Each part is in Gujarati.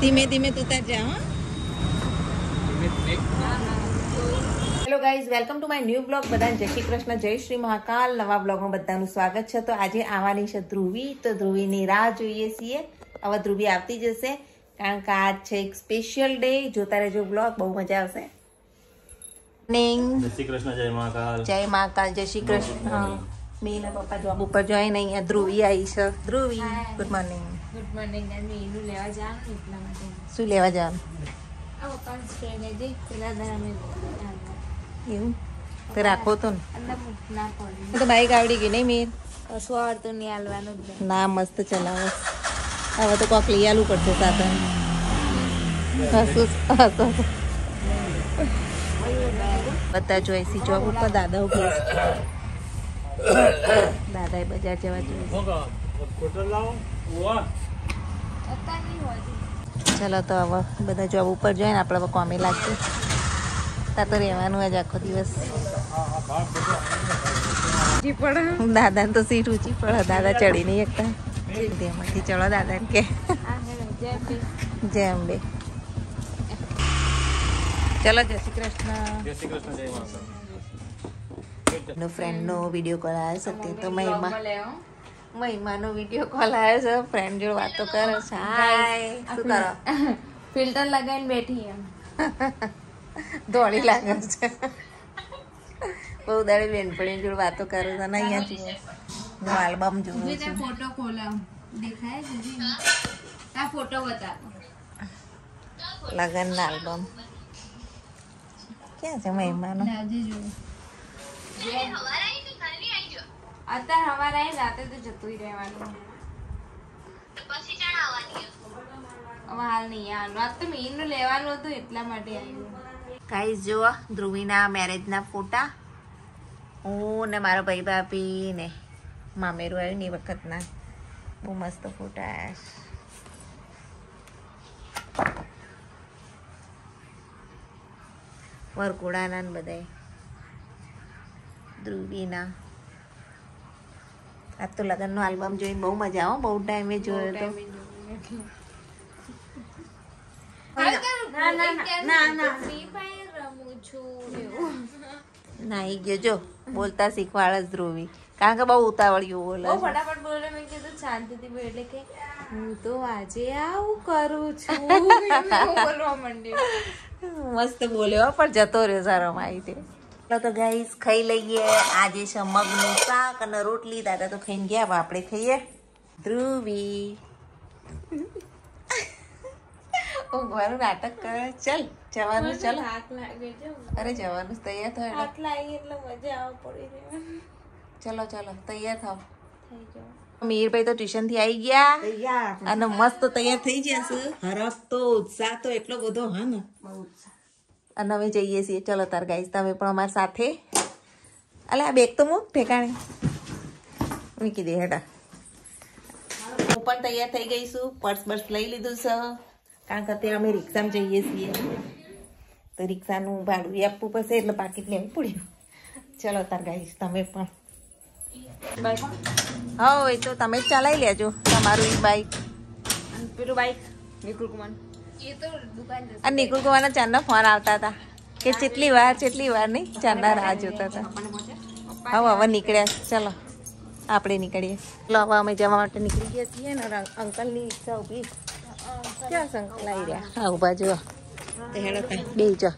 ધીમે ધીમે તું તાર જા. Hello guys, welcome to my new blog. બધાને જય શ્રી કૃષ્ણ, જય શ્રી મહાકાલ. નવા બ્લોગમાં બધાનું સ્વાગત છે. તો આજે આવવાની છે ધ્રુવી, તો ધ્રુવીની રાહ જોઈએ છીએ. હવે ધ્રુવી આવતી જશે, કારણ કે આજ છે એક સ્પેશિયલ ડે. જોતા રહેજો બ્લોગ, બહુ મજા આવશે. જય શ્રી કૃષ્ણ, જય મહાકાલ. જય મહાકાલ, જય શ્રી કૃષ્ણ. મીના પપ્પા જોબ ઉપર જોઈ ને અહીંયા ધ્રુવી આવી છે. Dhruvi, good morning. Good morning. મીનું લેવા જવાનું એટલા માટે. શું લેવા જવાનું? આ પપ્પાની ફ્રેન્ડ હતી પેલા દર અમે એવું તો રાખો તો ને. અંદર ના પડે તો બાઈક આવડી ગઈ નહીં મીર? કશું આવડતું નહીં હાલવાનું જ નહીં. ના, મસ્ત ચલાવો. હવે તો કોક લઈ આલું પડશે સાધન. બધા જોઈશી જોબ ઉપર, દાદા ઉભી છે. દાદાએ બજાર જવા જોઈએ. અત્યારે નહીં હોતી. ચલો તો હવે બધા જોબ ઉપર જોઈને આપણે હવે કોમી લાગશે. ત્યાં તો રહેવાનું જ આખો દિવસ. દાદાને તો સીટ ઊંચી પડે, દાદા ચડી નહીં એકતા. તેમાંથી ચલો દાદા કે જેમ બે. ચલો, જય શ્રી કૃષ્ણ. જય શ્રી કૃષ્ણ, જય મહાકાલ. ફ્રેન્ડનો વિડીયો કોલ આવ્યો છે. તે તો મહિમાનો વિડીયો કોલ આવ્યો છે. ફ્રેન્ડ જોડે વાતો કરે છે. હાય, શું કરો? ફિલ્ટર લગાવીને બેઠી એમ દોડી લાગે છે. બહુ દાડી બેનપણી જોડે વાતો કરે છે. ને અહીંયા જુઓ, હું આલ્બમ જોઉં છું. ફોટો ખોલાવ દેખાય છે. આ ફોટો બતાવો. લગનના આલ્બમ ક્યાં છે મહિમાનો? અત્યારે હવારે આવી, રાતે તો જતું રહેવાનું. હવે હાલ નહીં આવવાનું. આ તો મીનું લેવાનું હતું એટલા માટે આવ્યું. ગાઈસ જુઓ, ધ્રુવીના મેરેજના ફોટા. હું ને મારો ભાઈ ભાભી ને મામેરું આવ્યું ને એ વખતના બહુ મસ્ત ફોટા આવ્યા. વરઘોડાના ને બધાય ધ્રુવીના. આ તો લગ્નનો આલ્બમ જોઈને બહુ મજા આવે. બહુ ટાઈમે જોયો તો. ના ઈ ગયો જો, બોલતા શીખવાડે જ ધ્રુવી, કારણ કે બહુ ઉતાવળિયું બોલે. ફટાફટ બોલે. મેં કીધું શાંતિથી બોલ, એટલે કે હું તો આજે આવું કરું છું બોલવા માંડ્યું. મસ્ત બોલ્યો પણ જતો રહ્યો સારો માહિતી. તો ગાઈસ ખાઈ લઈએ. આજે છે મગનું શાક અને રોટલી. દાદા તો ખાઈને ગયા, હવે આપણે ખાઈએ. ધ્રુવી ઊંઘવાનું નાટક કરે. ચલ જવાનું, ચલો. થાક લાગે છે. અરે જવાનું, તૈયાર થયો. થાક લાગી એટલે મજા આવે પડી રહેવાની. ચલો ચલો, તૈયાર થાવ. થઈ જાવ. મીરભાઈ તો ટ્યુશન થી આવી ગયા અને મસ્ત તૈયાર થઈ ગયા છે. હરખ તો ઉત્સાહ તો એટલો બધો હા ને. અને અમે જઈએ છીએ. ચલો તાર ગાઈસ, તમે પણ અમારી સાથે. અલે આ બેગ તો મૂક ઠેકાણે, મૂકી દે હેડા. હું પણ તૈયાર થઈ ગઈ છું. પર્સ બર્સ લઈ લીધું છે, કારણ કે અત્યારે અમે રિક્ષામાં જઈએ છીએ તો રિક્ષાનું ભાડું આપવું પડશે, એટલે પાકીટ લેવું પડ્યું. ચલો તાર ગાઈસ, તમે પણ. હા, એ તો તમે જ ચલાવી લેજો તમારું એ બાઈક. પેલું બાઈક નિકુલ કુમાર એ તો દુકાન જશે. આ નિકુલ કુમારના ચાંદના ફોન આવતા હતા કે જેટલી વાર નહીં, ચાંદના રાહ જોતા હતા. હવે નીકળ્યા. ચલો આપણે નીકળીએ. ચલો હવે અમે જવા માટે નીકળી ગયા છીએ ને. અંકલની રિક્ષા ઊભી. ક્યાં છે અંકલ? આવી રહ્યા. હા, ઊભા જુઓ. હેડો બે જા.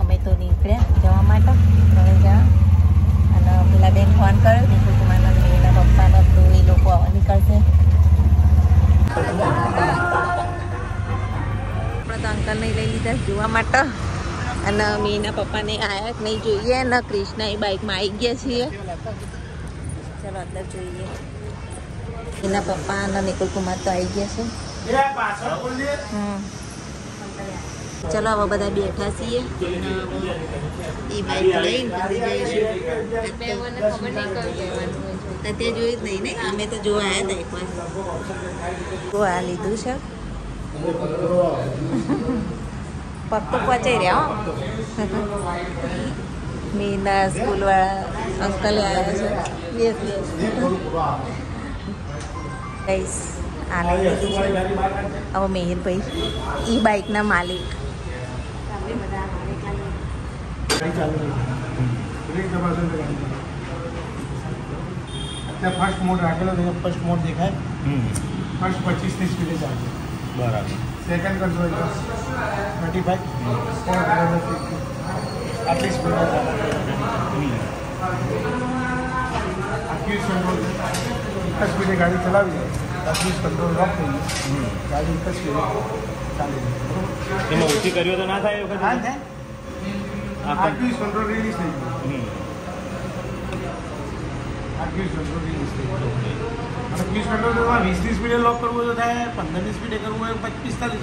અમે તો નીકળ્યા જવા માટે. હવે જા. અને પેલા બેન ફોન કર્યો નિકુલ કુમારના એના પપ્પાનો, તો એ લોકો હવે નીકળશે. આપણે તો અંકલને લઈ લીધા જોવા માટે. અને મીના પપ્પાને આયા નહીં જોઈએ ને ક્રિષ્ના એ બાઇકમાં આવી ગયા છીએ. ચલો અંદર જોઈએ. એના પપ્પા અને નિકુલ કુમાર તો આવી ગયા છે. ચલો હવે બધા બેઠા છીએ. એ બાઈક લઈને પછી જઈશું. અત્યારે જોયું જ નહીં ને, અમે તો જોવા આવ્યા હતા એકવાર. આ લીધું છે. પગ તો પચાઈ રહ્યા. મીના સ્કૂલવાળા અંકલ આવ્યા છે. યસ ગઈસ આ લઈ લીધું છે હવે મેહરભાઈ ઈ બાઇકના માલિક. ફર્સ્ટ મોડ રાખેલો ફર્સ્ટ મોડ દેખાય. ફર્સ્ટ 25 સ્પીડે ચાલે. બરાબર. સેકન્ડ કંટ્રોલ 35 આટલી સ્પીડે ચાલે. ક્રૂઝ કંટ્રોલ એક સ્પીડે ગાડી ચલાવી જાય. ક્રૂઝ કંટ્રોલ લોક થઈ ગયું. ગાડી એક સ્પીડે ચાલી જાય. એમાં ઓછી કર્યો તો ના થાય એ વખતે? હા થાય. આ ક્રૂઝ કંટ્રોલ રિલીઝ થઈ ગયું. આ ક્રૂઝ કંટ્રોલ રિલીઝ થઈ ગયું. અને ક્રૂઝ કંટ્રોલમાં 20ની સ્પીડે લોક કરવું તો થાય, 15ની સ્પીડે કરવું હોય, 45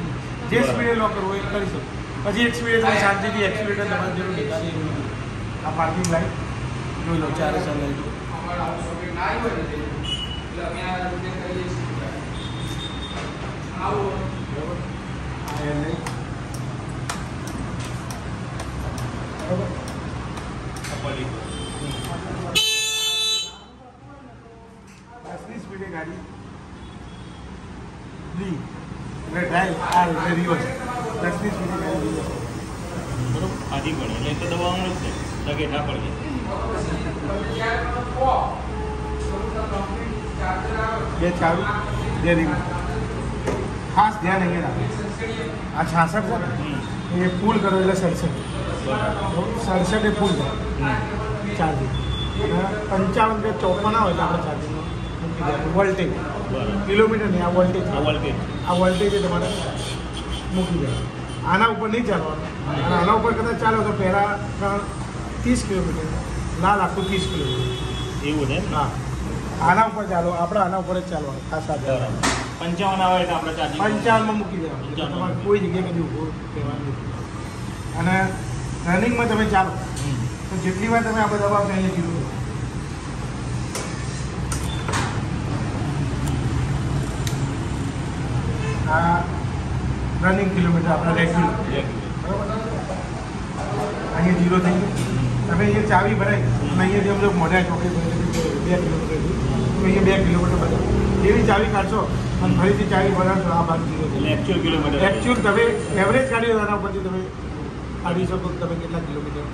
જે સ્પીડે લોક કરવું હોય એ કરી શકો. પછી એક સ્પીડે તમે શાંતિથી એક્સિલેટર તમારે જરૂર દેખાશે એવું નથી. આ પાર્કિંગ લાઈટ જોઈ લો 4 લાઈટ. સ્પીડે ગાડી એટલે ડ્રાઈવ આ એટલે રિવર્સ 10ની સ્પીડે ગાડી રિવર્સ. બરોબર. આધી પડે એટલે તો દબાવવાનું જ છે. તકે ના પડે. બે ચાવી બે રિંગ. ખાસ ધ્યાન અહીંયા રાખો. આ 66 છે ને એ ફૂલ કરો એટલે 67. 67 એ ફૂલ કરો ચાર્જિંગ. અને 55 કે 54 ના હોય તો આપણે ચાર્જિંગમાં મૂકી દેવાનું. વોલ્ટેજ કિલોમીટર નહીં, આ વોલ્ટેજ. આ વોલ્ટેજ તમારે મૂકી દેવાનું. આના ઉપર નહીં ચાલવાનું. અને આના ઉપર કદાચ ચાલો તો પહેલાં 30 કિલોમીટર, લાલ આખું 30 કિલોમીટર એવું છે? હા. આના ઉપર ચાલો, આપણે આના ઉપર જ ચાલવાનું. ખાસ બરાબર. 55 આવે તો આપણે ચાર્જિંગ 55માં મૂકી દેવાનું. તમારે કોઈ જગ્યાએ કદી ઊભો રહેવાનું નથી. અને રનિંગમાં તમે ચાલો તો જેટલી વાર તમે આ બધા દબાવ અહીંયા કીધું આ રનિંગ કિલોમીટર આપણા રેગ્યુલર બરાબર. અહીંયા 0 થઈ ગયું. તમે અહીંયા ચાવી ભરાઈ અને અહીંયાથી અમને મોઢા ચોકડી ભરી 2 કિલોમીટર તો અહીંયા 2 કિલોમીટર બધા એવી ચાવી કાઢશો અને ફરીથી ચાવી ભરાશો આ બાજુ 0 થઈ. Actual kilometre. એકચ્યુઅલ તમે એવરેજ કાઢી આના ઉપરથી તમે કાઢી શકો કે તમે કેટલા કિલોમીટર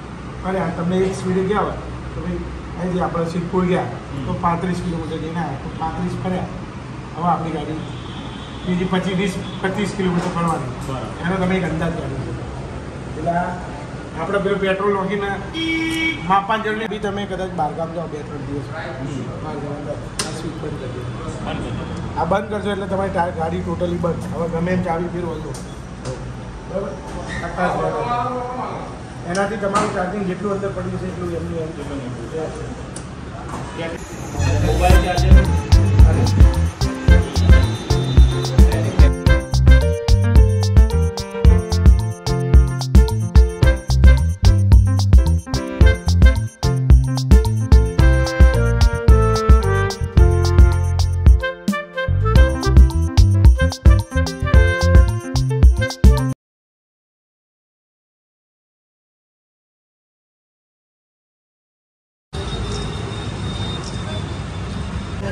ફર્યા. તમને એક સ્પીડે ગયા હોય તો ભાઈ અહીંથી આપણે સિદ્ધપુર ગયા તો 35 કિલોમીટર જઈને આવ્યા તો 35 ફર્યા. હવે આપણી ગાડી બીજી 25 કિલોમીટર ફરવાની. એનો તમે એક અંદાજ કાઢી શકો. એટલે આપણે પેલું પેટ્રોલ નોખીને માપવા જરૂર બી તમે કદાચ બહારગામ જાઓ 2-3 દિવસ બહાર જવા સ્વીચ બંધ કરી દો. આ બંધ કરશો એટલે તમારી ગાડી ટોટલી બંધ. હવે ગમે એમ ચાવી ફેરવો તો બરાબર. એનાથી તમારું ચાર્જિંગ જેટલું અંદર પડ્યું છે એટલું એમનું એમ મોબાઈલ ચાર્જર.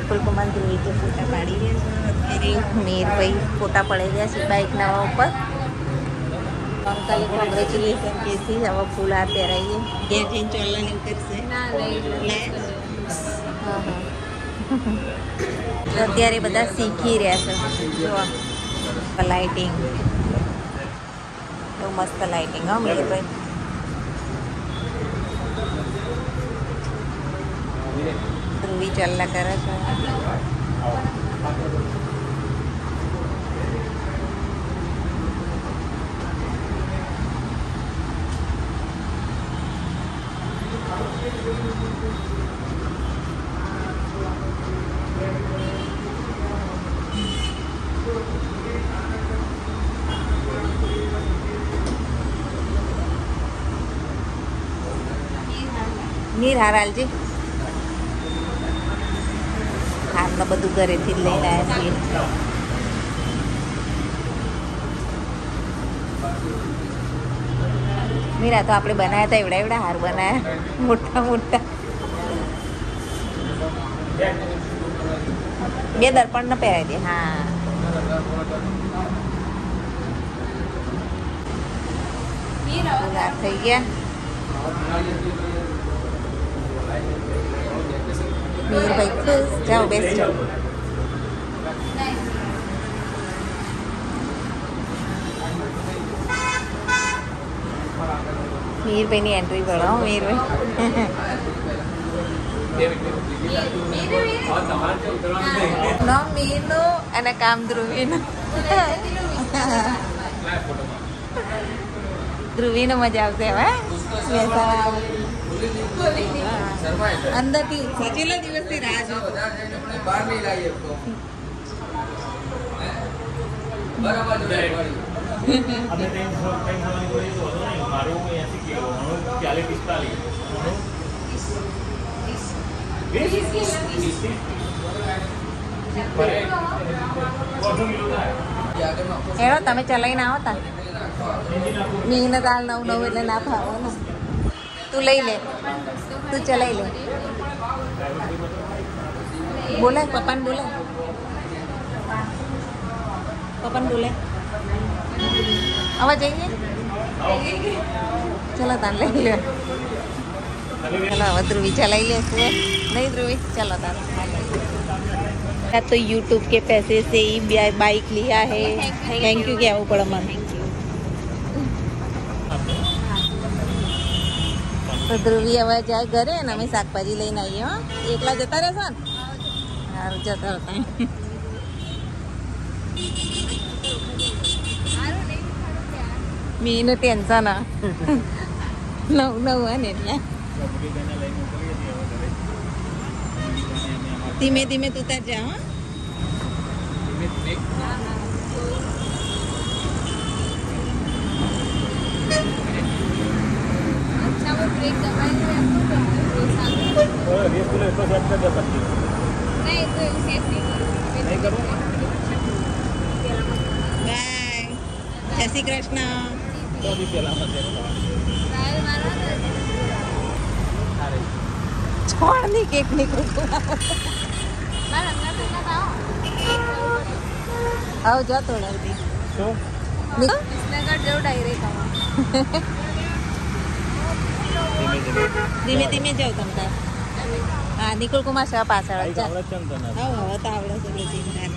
નિકુલ કુમાર ધ્રુવી જે ફોટા પાડી રહ્યા છે અત્યારે મેરભાઈ ફોટા પડી રહ્યા છે બાઇકના ઉપર. અંકલે કોંગ્રેચ્યુલેશન કહેતી હવે ફૂલ હાથ પહેરાવીએ. ઘેર જઈને ચોલ્લાની કરશે. અત્યારે બધા શીખી રહ્યા છે. જો લાઇટિંગ બહુ મસ્ત લાઇટિંગ હા મેરભાઈ. ધ્રુવી ચલ્લા કરે છે. નીર હારાલજી હારને બધું ઘરેથી જ લઈને આવ્યા છીએ. મીરા તો આપણે બનાવ્યા હતા એવડા એવડા હાર બનાવ્યા મોટા મોટા. બે દર્પણ ન પહેરાવી દે. હા થઈ ગયા. મીરભાઈ ખુશ. જાઓ બેસ જાઓ. મીરભાઈની એન્ટ્રી ભરાવો. મીરભાઈ નામ મીરનું અને કામ ધ્રુવીનું. ધ્રુવીનું મજા આવશે હવે. અંદરથી સચેલા દિવસથી રાહ જોતો. હેડો તમે ચલાવીને આવો તા. મીને દાલ નવું નવું એટલે ના ભાવો ને. તું લઈ લે, તું ચલાવી લે. બોલાય પપ્પાને બોલાય. પપ્પાને બોલાય. આવા જઈએ. ચલો તાન લઈ લે. चलो अब ध्रुवी चलाई ले नहीं ध्रुवी चलो तार तो यूट्यूब के पैसे से ही बाइक लिया है थैंक यू क्या वो पड़ा मन तो ध्रुवी હવે જાય ઘરે ને અમે શાકભાજી લઈને આવીએ. હો એકલા જતા રહેશો ને? સારું જતા હતા. મીનું ટેન્શન નવું નવું ને એટલે ધીમે ધીમે તું તાર જા. જય શ્રી કૃષ્ણ. છોડની કેક નીકળું. આવ જા તોડાવતી ધીમે ધીમે જાવ તમ તાર. હા નિકુલ કુમાર શાહ પાછળ હવે તો આવડે છે ચિંતા.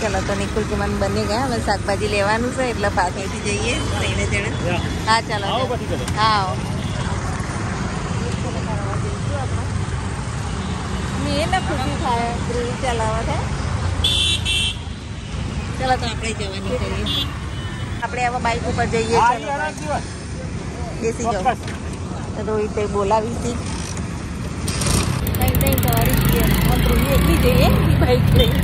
ચલો તો નિકુલ કુમાર બની ગયા. હવે શાકભાજી લેવાનું છે એટલે પાછળથી જઈએ લઈને જણે. હા ચાલો હા મેં ને ખુશી થાય ધ્રુવી ચલાવવા થાય. ચલો તો આપણે જવાની કરીએ. આપણે હવે બાઇક ઉપર જઈએ. બેસી જાઓ. રોહિત બોલાવી હતી કઈ કઈ સવારી ધ્રુવી એટલી જઈએ બાઇક લઈ.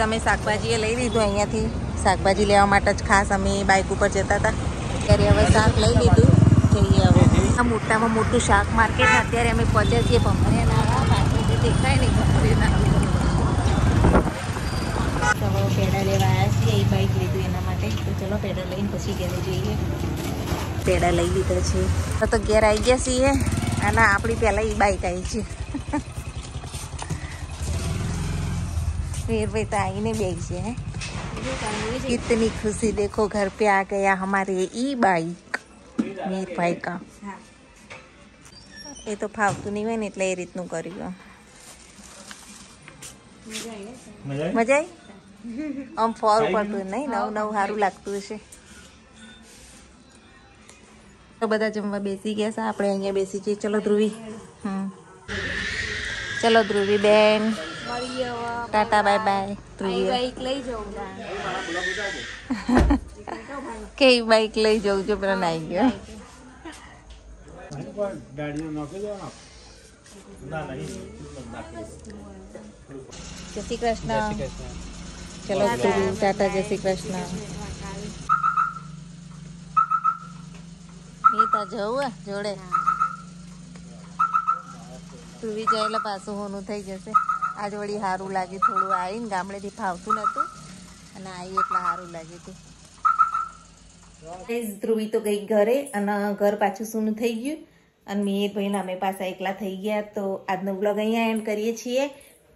અમે શાકભાજીએ લઈ લીધું અહીંયાથી. શાકભાજી લેવા માટે જ ખાસ અમે બાઇક ઉપર જતા હતા. ત્યારે હવે શાક લઈ લીધું. જઈએ હવે આ મોટામાં મોટું શાક માર્કેટ. અત્યારે અમે પહોંચ્યા છીએ ભમરિયા. પાછળથી દેખાય નહીં ભમરિયા. ચલો પેડા લેવા આવ્યા છીએ. એ બાઇક લીધું એના માટે. તો ચલો પેડા લઈને પછી ઘરે જઈએ. પેડા લઈ લીધા છે તો ઘેર આવી ગયા છીએ. અને આપણી પહેલાં એ બાઇક આવી છે. फिर भाई तो आईने बैठ है. कितनी खुशी देखो घर पे आ गया हमारे ई बाइक मीर भाई का. ये तो फावતું નહીં હોય ને એટલે એ રીતનું કર્યું. મજા આવી આમ ફોર પડતું નહીં. નવું નવું સારું લાગતું હશે. તો બધા જમવા બેસી ગયા છે. આપણે અહીંયા બેસી જઈએ. ચલો ધ્રુવી. ચલો ધ્રુવી બેન ટાટા બાય બાય. બાઈક લઈ જવું કે બાઈક લઈ જવું જો પેલા નાઈ ગયો. જય શ્રી કૃષ્ણ. ચલો ટાટા જય શ્રી કૃષ્ણ. એ તો જવું જોડે ધ્રુવી જાય એટલે પાછું હોનું થઈ જશે. આજ વળી સારું લાગ્યું થોડું આવીને ગામડેથી ફાવતું નહોતું અને આવી એટલે સારું લાગ્યું હતું. ધ્રુવી તો ગઈ ઘરે અને ઘર પાછું સૂનું થઈ ગયું અને મેં ભાઈને અમે પાછા એકલા થઈ ગયા. તો આજનો બ્લોગ અહીંયા એન્ડ કરીએ છીએ.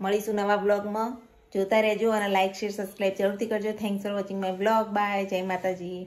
મળીશું નવા બ્લોગમાં. જોતા રહેજો અને લાઇક શેર સબસ્ક્રાઈબ જરૂરથી કરજો. Thanks for watching my blog. Bye. જય માતાજી.